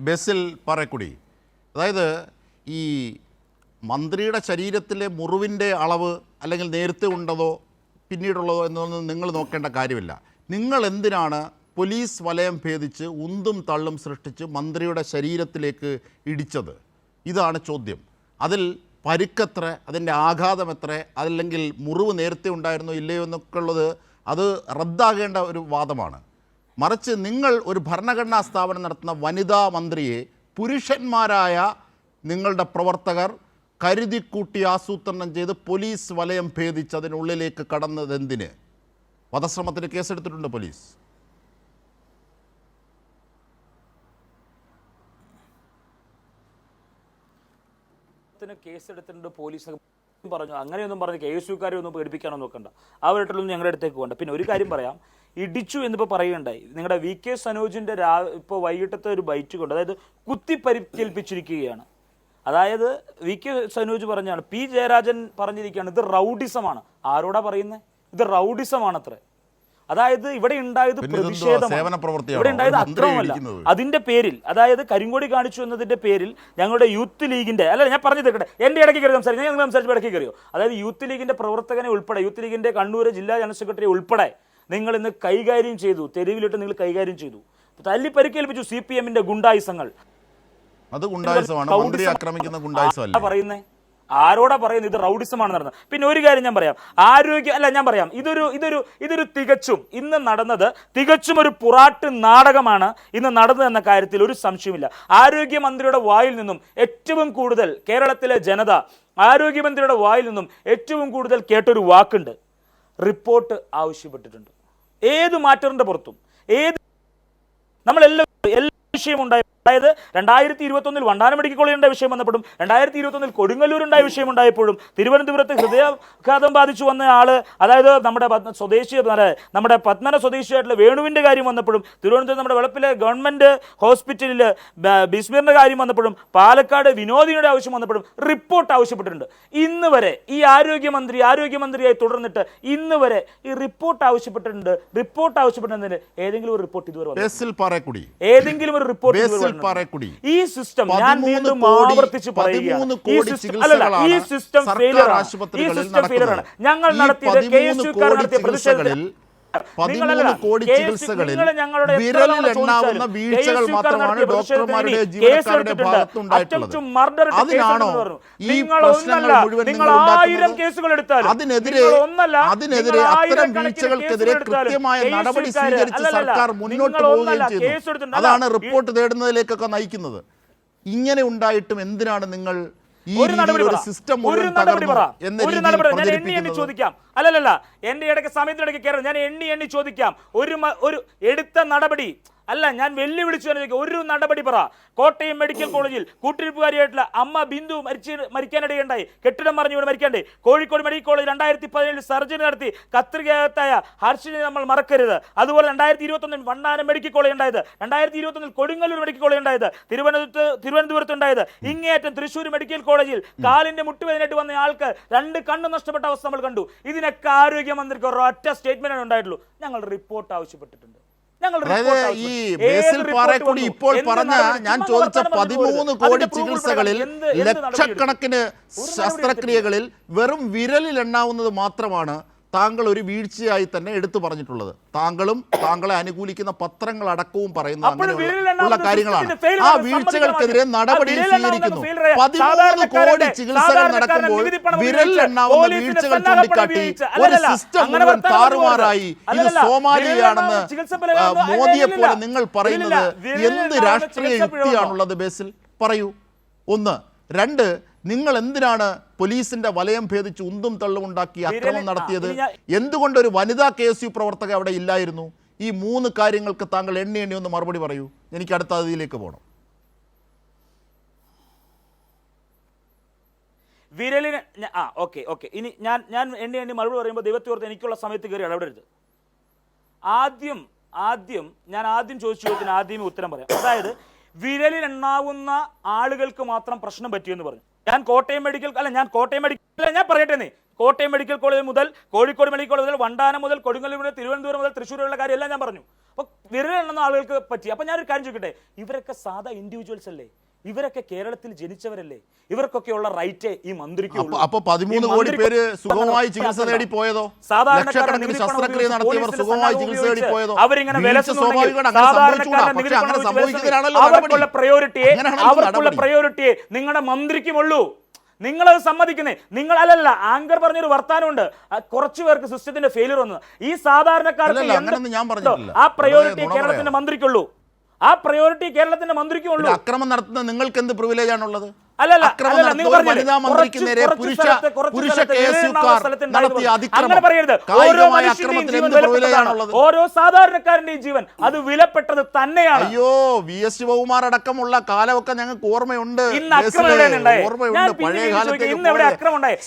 ബേസിൽ പാറക്കുടി, അതായത് ഈ മന്ത്രിയുടെ ശരീരത്തിലെ മുറിവിൻ്റെ അളവ് അല്ലെങ്കിൽ നേരത്തെ ഉണ്ടതോ പിന്നീടുള്ളതോ എന്നൊന്നും നിങ്ങൾ നോക്കേണ്ട കാര്യമില്ല. നിങ്ങൾ എന്തിനാണ് പോലീസ് വലയം ഭേദിച്ച് ഉന്തും തള്ളും സൃഷ്ടിച്ച് മന്ത്രിയുടെ ശരീരത്തിലേക്ക് ഇടിച്ചത്? ഇതാണ് ചോദ്യം. അതിൽ പരുക്കെത്ര, അതിൻ്റെ ആഘാതം എത്ര, അതല്ലെങ്കിൽ മുറിവ് നേരത്തെ ഉണ്ടായിരുന്നോ ഇല്ലയോ എന്നൊക്കെ ഉള്ളത് അത് റദ്ദാകേണ്ട ഒരു വാദമാണ്. മറിച്ച് നിങ്ങൾ ഒരു ഭരണഘടനാ സ്ഥാപനം നടത്തുന്ന വനിതാ മന്ത്രിയെ പുരുഷന്മാരായ നിങ്ങളുടെ പ്രവർത്തകർ കരുതിക്കൂട്ടി ആസൂത്രണം ചെയ്ത് പോലീസ് വലയം ഭേദിച്ച് അതിനുള്ളിലേക്ക് കടന്നതെന്തിന്? വധശ്രമത്തിന് കേസെടുത്തിട്ടുണ്ട് പോലീസ്. കേസെടുത്തിട്ടുണ്ട് പോലീസ് പറഞ്ഞു. അങ്ങനെയൊന്നും പറഞ്ഞ് KSUക്കാരെ ഒന്നും പേടിപ്പിക്കാനോ നോക്കണ്ട, അവരായിട്ടൊന്നും ഞങ്ങളുടെ അടുത്തേക്ക് പോകണ്ട. പിന്നെ ഒരു കാര്യം പറയാം, ഇടിച്ചു എന്നിപ്പോൾ പറയുകയുണ്ടായി. നിങ്ങളുടെ VK സനോജിൻ്റെ ഇപ്പോൾ വൈകിട്ടത്തെ ഒരു ബൈറ്റ് കൊണ്ട്, അതായത് കുത്തി പരിക്കേൽപ്പിച്ചിരിക്കുകയാണ്. അതായത് VK സനോജ് പറഞ്ഞാണ്, P ജയരാജൻ പറഞ്ഞിരിക്കുകയാണ് ഇത് റൗഡിസമാണ്. ആരോടാ പറയുന്നത്? ഇത് റൗഡിസമാണത്രേ. അതായത് ഇവിടെ ഉണ്ടായത് പ്രതിഷേധമാണ്, ഇവിടെ ഉണ്ടായത് അക്രമമല്ല. അതിന്റെ പേരിൽ, അതായത് കരിങ്കൊടി കാണിച്ചു എന്നതിന്റെ പേരിൽ ഞങ്ങളുടെ യൂത്ത് ലീഗിന്റെ, അല്ല ഞാൻ പറഞ്ഞു തീർക്കട്ടെ, എന്റെ ഇടയ്ക്ക് കയറി സംസാരിക്കും, ഞാൻ സംസാരിച്ച് ഇടയ്ക്ക് കയറിയോ? അതായത് യൂത്ത് ലീഗിന്റെ പ്രവർത്തകനെ ഉൾപ്പെടെ, യൂത്ത് ലീഗിന്റെ കണ്ണൂർ ജില്ലാ ജനറൽ സെക്രട്ടറി ഉൾപ്പെടെ നിങ്ങൾ ഇന്ന് കൈകാര്യം ചെയ്തു, തെരുവിലിട്ട് നിങ്ങൾ കൈകാര്യം ചെയ്തു, തല്ലി പരിക്കേൽപ്പിച്ചു. CPM-ന്റെ ഗുണ്ടായുസങ്ങൾ. അത് ഗുണ്ടായുസമാണ്, മന്ത്രി ആക്രമിക്കുന്ന ഗുണ്ടായുസമല്ല പറയുന്നേ. ആരോടാ പറയുന്നത് ഇത് റൗഡിസമാണ് നടന്നത്? പിന്നെ ഒരു കാര്യം ഞാൻ പറയാം, ഞാൻ പറയാം, ഇതൊരു തികച്ചും ഇന്ന് നടന്നത് തികച്ചും ഒരു പുറാട്ട് നാടകമാണ് ഇന്ന് നടന്നത് എന്ന കാര്യത്തിൽ ഒരു സംശയമില്ല. ആരോഗ്യമന്ത്രിയുടെ വായിൽ നിന്നും ഏറ്റവും കൂടുതൽ കേരളത്തിലെ ജനത ആരോഗ്യമന്ത്രിയുടെ വായിൽ നിന്നും ഏറ്റവും കൂടുതൽ കേട്ടൊരു വാക്കുണ്ട്, റിപ്പോർട്ട് ആവശ്യപ്പെട്ടിട്ടുണ്ട്. ഏത് മാറ്ററിന്റെ പുറത്തും നമ്മളെല്ലാം എല്ലാ വിഷയം ഉണ്ടായി. അതായത് 2021 വണ്ടാനം മെഡിക്കൽ കോളേജിന്റെ വിഷയം വന്നപ്പോഴും 2021 കൊടുങ്ങല്ലൂരുണ്ടായ വിഷയം ഉണ്ടായപ്പോഴും തിരുവനന്തപുരത്ത് ഹൃദയാഘാതം ബാധിച്ചു വന്ന ആള്, അതായത് നമ്മുടെ പത്മന സ്വദേശിയായിട്ടുള്ള വേണുവിന്റെ കാര്യം വന്നപ്പോഴും, തിരുവനന്തപുരം നമ്മുടെ വെളപ്പിലെ ഗവൺമെന്റ് ഹോസ്പിറ്റലിൽ ബിസ്മിറിന്റെ കാര്യം വന്നപ്പോഴും, പാലക്കാട് വിനോദിനിയുടെ ആവശ്യം വന്നപ്പോഴും റിപ്പോർട്ട് ആവശ്യപ്പെട്ടിട്ടുണ്ട്. ഇന്ന് വരെ ഈ ആരോഗ്യമന്ത്രിയായി തുടർന്നിട്ട് ഇന്ന് വരെ ഈ റിപ്പോർട്ട് ആവശ്യപ്പെട്ടിട്ടുണ്ട്. റിപ്പോർട്ട് ആവശ്യപ്പെട്ടതിന് ഏതെങ്കിലും ഒരു റിപ്പോർട്ട് ഇതുവരെ ഏതെങ്കിലും ഒരു റിപ്പോർട്ട് ഈ സിസ്റ്റം, ഞാൻ വീണ്ടും ആവർത്തിച്ച് പറയുകയാണ്, ഈ സിസ്റ്റം ഫെയിലിയർ ആണ്. ഞങ്ങൾ നടത്തിയത് KSUക്കാർ നടത്തിയ പ്രതിഷേധത്തിൽ 13 കോടി ചികിത്സകളിൽ വിരലിലെണ്ണാവുന്ന വീഴ്ചകൾ മാത്രമാണ് ഡോക്ടർമാരുടെ ജീവനക്കാരുടെ ഭാഗത്തുണ്ടായിട്ടുള്ളത്. അതിനാണോ ഈ പ്രശ്നങ്ങൾ മുഴുവൻ നിങ്ങൾ ഉണ്ടാക്കുന്നത്? അതിനെതിരെ അത്തരം വീഴ്ചകൾക്കെതിരെ കൃത്യമായ നടപടി സ്വീകരിച്ച് സർക്കാർ മുന്നോട്ട് പോവുകയും ചെയ്തു. അതാണ് റിപ്പോർട്ട് തേടുന്നതിലേക്കൊക്കെ നയിക്കുന്നത്. ഇങ്ങനെ ഉണ്ടായിട്ടും എന്തിനാണ് നിങ്ങൾ ചോദിക്കാം? അല്ലല്ല, എന്റെ ഇടയ്ക്ക് സമയത്തിനിടയ്ക്ക് കയറും, ഞാൻ എണ്ണി ചോദിക്കാം. ഒരു എടുത്ത നടപടി അല്ല, ഞാൻ വെല്ലുവിളിച്ചു ചോദിക്കാം. ഒരു നടപടി പറ. കോട്ടയം മെഡിക്കൽ കോളേജിൽ കൂട്ടിരിപ്പുകാരിയായിട്ടുള്ള അമ്മ ബിന്ദു മരിക്കാനിടയുണ്ടായി, കെട്ടിടം മറിഞ്ഞ് ഇവിടെ മരിക്കണ്ടേ. കോഴിക്കോട് മെഡിക്കൽ കോളേജ് 2017 സർജറി നടത്തി കത്രികത്തായ ഹർഷിനെ നമ്മൾ മറക്കരുത്. അതുപോലെ 2021 വണ്ടാനം മെഡിക്കൽ കോളേജ് ഉണ്ടായത്, 2021 കൊടുങ്ങല്ലൂർ മെഡിക്കൽ കോളേജ് ഉണ്ടായത്, തിരുവനന്തപുരത്ത് ഉണ്ടായത്, ഇങ്ങേയറ്റം തൃശ്ശൂർ മെഡിക്കൽ കോളേജിൽ കാലിന്റെ മുട്ടുവേദനയായിട്ട് വന്ന ആൾക്ക് 2 കണ്ണ് നഷ്ടപ്പെട്ട അവസ്ഥ നമ്മൾ കണ്ടു. ഇതിനൊക്കെ ആരോഗ്യമന്ത്രിക്ക് ഒരൊറ്റ സ്റ്റേറ്റ്മെന്റ് ഉണ്ടായിട്ടുള്ളൂ, ഞങ്ങൾ റിപ്പോർട്ട് ആവശ്യപ്പെട്ടിട്ടുണ്ട്. ഈ ബേസിൽ പാറക്കുടി ഇപ്പോൾ പറഞ്ഞ, ഞാൻ ചോദിച്ച 13 കോടി ചികിത്സകളിൽ ലക്ഷക്കണക്കിന് ശസ്ത്രക്രിയകളിൽ വെറും വിരലിൽ എണ്ണാവുന്നത് മാത്രമാണ് താങ്കൾ ഒരു വീഴ്ചയായി തന്നെ എടുത്തു പറഞ്ഞിട്ടുള്ളത്. താങ്കളും താങ്കളെ അനുകൂലിക്കുന്ന പത്രങ്ങൾ അടക്കവും പറയുന്ന അങ്ങനെയുള്ള കാര്യങ്ങളാണ്. ആ വീഴ്ചകൾക്കെതിരെ നടപടി സ്വീകരിക്കുന്നു. 13 കോടി ചികിത്സകൾ നടക്കുമ്പോൾ വിരലിൽ എണ്ണാവുന്ന വീഴ്ചകൾ ചൂണ്ടിക്കാട്ടി ഒരു സിസ്റ്റം മുഴുവൻ താറുമാറായി ഇത് സോമാലിയാണെന്ന് മോദിയെ പോലെ നിങ്ങൾ പറയുന്നത് എന്ത് രാഷ്ട്രീയ യുക്തിയാണുള്ളത്? ബേസിൽ പറയൂ. 1. 2, നിങ്ങൾ എന്തിനാണ് പോലീസിന്റെ വലയം ഭേദിച്ച് ഉന്തും തള്ളും ഉണ്ടാക്കി അക്രമം നടത്തിയത്? എന്തുകൊണ്ടൊരു വനിതാ KSU പ്രവർത്തക അവിടെ ഇല്ലായിരുന്നു? ഈ 3 കാര്യങ്ങൾക്ക് താങ്കൾ എണ്ണി ഒന്ന് മറുപടി പറയൂ. എനിക്ക് അടുത്ത അതിഥിയിലേക്ക് പോകണം. വിരലിന് ഓക്കെ ഇനി ഞാൻ എണ്ണി മറുപടി പറയുമ്പോൾ ദൈവത്തെ ഓർത്ത് എനിക്കുള്ള സമയത്ത് കയറി ഇടപെടരുത്. ആദ്യം ഞാൻ ചോദിച്ച ചോദ്യത്തിന് ആദ്യമേ ഉത്തരം പറയാം. അതായത് വിരലിൽ എണ്ണാവുന്ന ആളുകൾക്ക് മാത്രം പ്രശ്നം പറ്റിയെന്ന് പറഞ്ഞു. ഞാൻ Kottayam medical Kottayam medical college മുതൽ കോഴിക്കോട് മെഡിക്കൽ കോളേജ് മുതൽ വണ്ടാനം മുതൽ കൊടുങ്ങല്ലൂർ മുതൽ തിരുവനന്തപുരം മുതൽ തൃശ്ശൂരുള്ള കാര്യമെല്ലാം ഞാൻ പറഞ്ഞു. അപ്പൊ വിരലെണ്ണുന്ന ആളുകൾക്ക് പറ്റി. അപ്പൊ ഞാനൊരു കാര്യം ചോദിക്കട്ടെ, ഇവരൊക്കെ സാധാ ഇൻഡിവിജ്വൽസ് അല്ലേ? ഇവരൊക്കെ കേരളത്തിൽ ജനിച്ചവരല്ലേ? ഇവർക്കൊക്കെയുള്ള റൈറ്റ് ഈ മന്ത്രിക്ക്. അപ്പൊ 13 കോടി പേര് സുഖമായി ചികിത്സ തേടി പോയതോ? ലക്ഷക്കണക്കിന് ശസ്ത്രക്രിയ നടത്തിയവർ സുഖമായി ചികിത്സ തേടി പോയതോ? അവർക്കുള്ള പ്രയോറിറ്റിയെ നിങ്ങളുടെ മന്ത്രിക്കുമുള്ളൂ. നിങ്ങളത് സമ്മതിക്കുന്നേ. നിങ്ങൾ അല്ലല്ല, ആങ്കർ പറഞ്ഞൊരു വർത്താനമുണ്ട്, കുറച്ചു പേർക്ക് സിസ്റ്റത്തിന്റെ ഫെയിലിയർ വന്നത്. ഈ സാധാരണക്കാർക്ക് ആ പ്രയോറിറ്റി കേരളത്തിന്റെ മന്ത്രിക്കുള്ളൂ. ആ പ്രയോറിറ്റി കേരളത്തിന്റെ മന്ത്രിക്കുള്ളൂ. അക്രമം നടത്തുന്ന നിങ്ങൾക്ക് എന്ത് പ്രിവിലേജ് ആണുള്ളത്? അല്ലല്ല, വനിതാ മന്ത്രിക്ക് നേരെ പുരുഷ കേസുകാർ നടത്തിയ അതിക്രമം, ഓരോ സാധാരണക്കാരന്റെയും ജീവൻ അത് വിലപ്പെട്ടത് തന്നെയാണ്. അയ്യോ, VS ശിവകുമാർ അടക്കമുള്ള കാലമൊക്കെ ഞങ്ങൾക്ക് ഓർമ്മയുണ്ട്. ഇന്ന് അക്രമം എവിടെയാണ് ഉണ്ടായത്? ഓർമ്മയുണ്ട് പഴയ കാലത്തേക്ക്.